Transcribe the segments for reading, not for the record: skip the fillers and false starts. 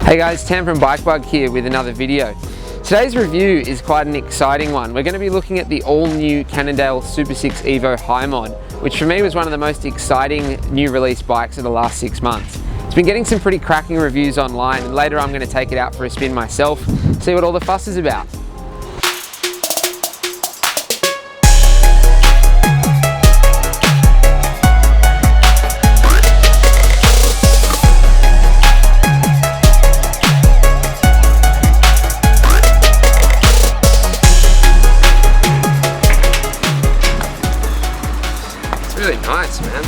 Hey guys, Tam from Bikebug here with another video. Today's review is quite an exciting one. We're going to be looking at the all-new Cannondale SuperSix Evo High Mod, which for me was one of the most exciting new release bikes of the last 6 months. It's been getting some pretty cracking reviews online, and later I'm going to take it out for a spin myself, see what all the fuss is about. Really nice, man.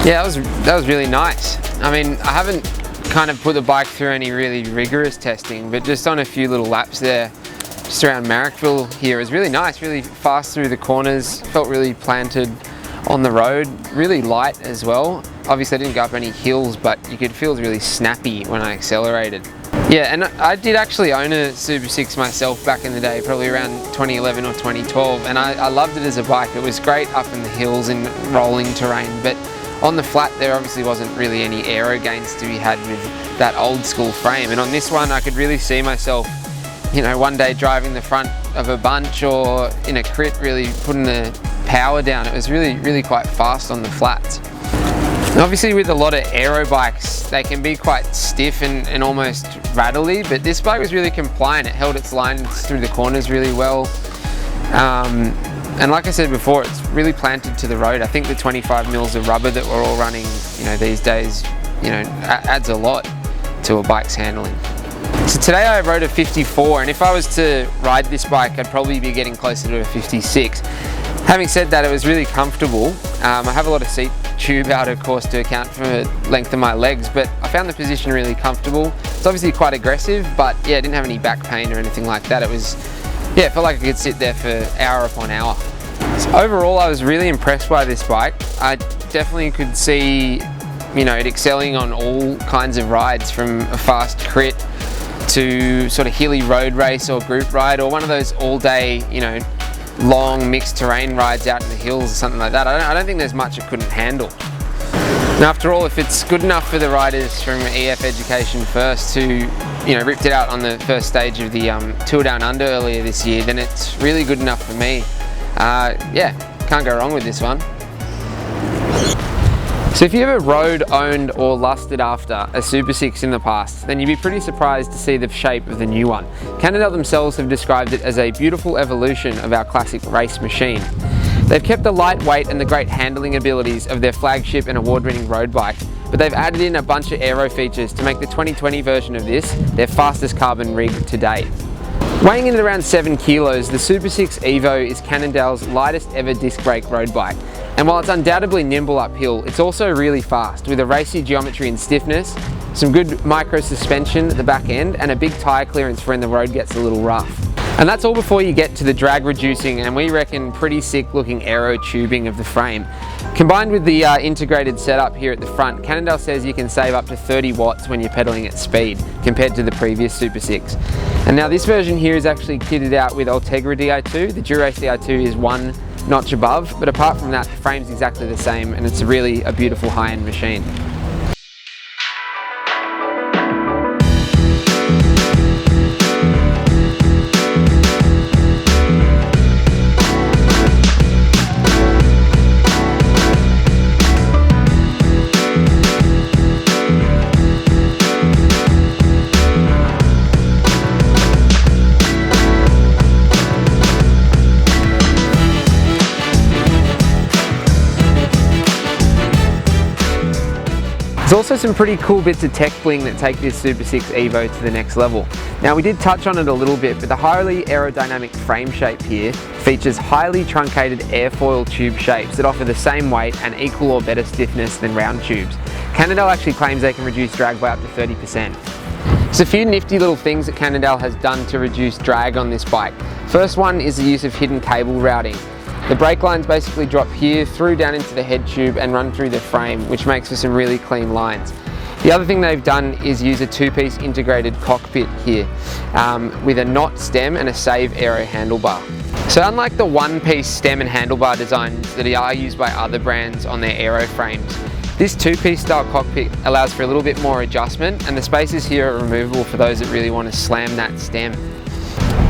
Yeah, that was really nice. I mean, I haven't kind of put the bike through any really rigorous testing, but just on a few little laps there, just around Marrickville here, it was really nice, really fast through the corners, felt really planted on the road, really light as well. Obviously I didn't go up any hills, but you could feel it was really snappy when I accelerated. Yeah, and I did actually own a Super 6 myself back in the day, probably around 2011 or 2012, and I loved it as a bike. It was great up in the hills in rolling terrain, but on the flat there obviously wasn't really any aero gains to be had with that old school frame. And on this one I could really see myself, you know, one day driving the front of a bunch or in a crit, really putting the power down. It was really quite fast on the flats. And obviously with a lot of aero bikes, they can be quite stiff and almost rattly, but this bike was really compliant. It held its lines through the corners really well. And like I said before, it's really planted to the road. I think the 25 mils of rubber that we're all running, you know, these days, you know, adds a lot to a bike's handling. So today I rode a 54, and if I was to ride this bike, I'd probably be getting closer to a 56. Having said that, it was really comfortable. I have a lot of seat tube out, of course, to account for the length of my legs, but I found the position really comfortable. It's obviously quite aggressive, but yeah, I didn't have any back pain or anything like that. It was, yeah, it felt like I could sit there for hour upon hour. So overall, I was really impressed by this bike. I definitely could see, you know, it excelling on all kinds of rides, from a fast crit to sort of hilly road race or group ride, or one of those all-day, you know, long mixed terrain rides out in the hills or something like that. I don't think there's much it couldn't handle. And after all, if it's good enough for the riders from EF Education First who, you know, ripped it out on the first stage of the Tour Down Under earlier this year, then it's really good enough for me. Yeah, can't go wrong with this one. So if you ever rode, owned or lusted after a Super 6 in the past, then you'd be pretty surprised to see the shape of the new one. Cannondale themselves have described it as a beautiful evolution of our classic race machine. They've kept the lightweight and the great handling abilities of their flagship and award-winning road bike, but they've added in a bunch of aero features to make the 2020 version of this their fastest carbon rig to date. Weighing in at around 7 kilos, the SuperSix Evo is Cannondale's lightest ever disc brake road bike. And while it's undoubtedly nimble uphill, it's also really fast, with a racy geometry and stiffness, some good micro suspension at the back end, and a big tyre clearance for when the road gets a little rough. And that's all before you get to the drag reducing and we reckon pretty sick looking aero tubing of the frame. Combined with the integrated setup here at the front, Cannondale says you can save up to 30 watts when you're pedaling at speed compared to the previous Super 6. And now this version here is actually kitted out with Ultegra Di2. The Dura-Ace Di2 is one notch above, but apart from that, the frame's exactly the same, and it's really a beautiful high-end machine. There's also some pretty cool bits of tech bling that take this Super 6 Evo to the next level. Now we did touch on it a little bit, but the highly aerodynamic frame shape here features highly truncated airfoil tube shapes that offer the same weight and equal or better stiffness than round tubes. Cannondale actually claims they can reduce drag by up to 30%. There's a few nifty little things that Cannondale has done to reduce drag on this bike. First one is the use of hidden cable routing. The brake lines basically drop here, through down into the head tube and run through the frame, which makes for some really clean lines. The other thing they've done is use a two-piece integrated cockpit here with a knot stem and a Save Aero handlebar. So unlike the one-piece stem and handlebar designs that are used by other brands on their aero frames, This two-piece style cockpit allows for a little bit more adjustment, and the spaces here are removable for those that really want to slam that stem.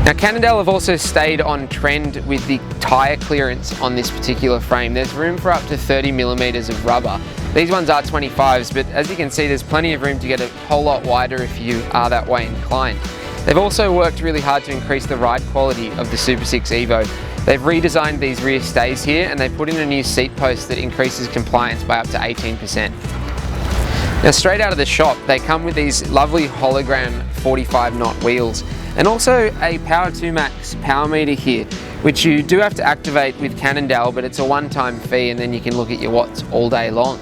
Now Cannondale have also stayed on trend with the tyre clearance on this particular frame. There's room for up to 30 millimeters of rubber. These ones are 25s, but as you can see, there's plenty of room to get a whole lot wider if you are that way inclined. They've also worked really hard to increase the ride quality of the SuperSix Evo. They've redesigned these rear stays here, and they put in a new seat post that increases compliance by up to 18%. Now straight out of the shop, they come with these lovely hologram 45 knot wheels, and also a Power 2 Max power meter here, which you do have to activate with Cannondale, but it's a one-time fee, and then you can look at your watts all day long.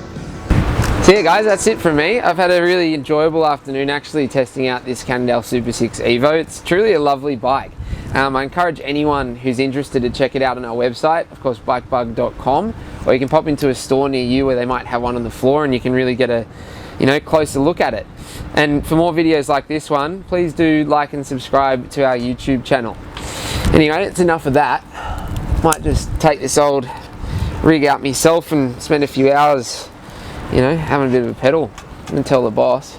So yeah guys, that's it from me. I've had a really enjoyable afternoon actually testing out this Cannondale SuperSix Evo. It's truly a lovely bike. I encourage anyone who's interested to check it out on our website, of course bikebug.com, or you can pop into a store near you where they might have one on the floor and you can really get a closer look at it. And for more videos like this one, please do like and subscribe to our YouTube channel. Anyway, it's enough of that. Might just take this old rig out myself and spend a few hours, having a bit of a pedal and tell the boss.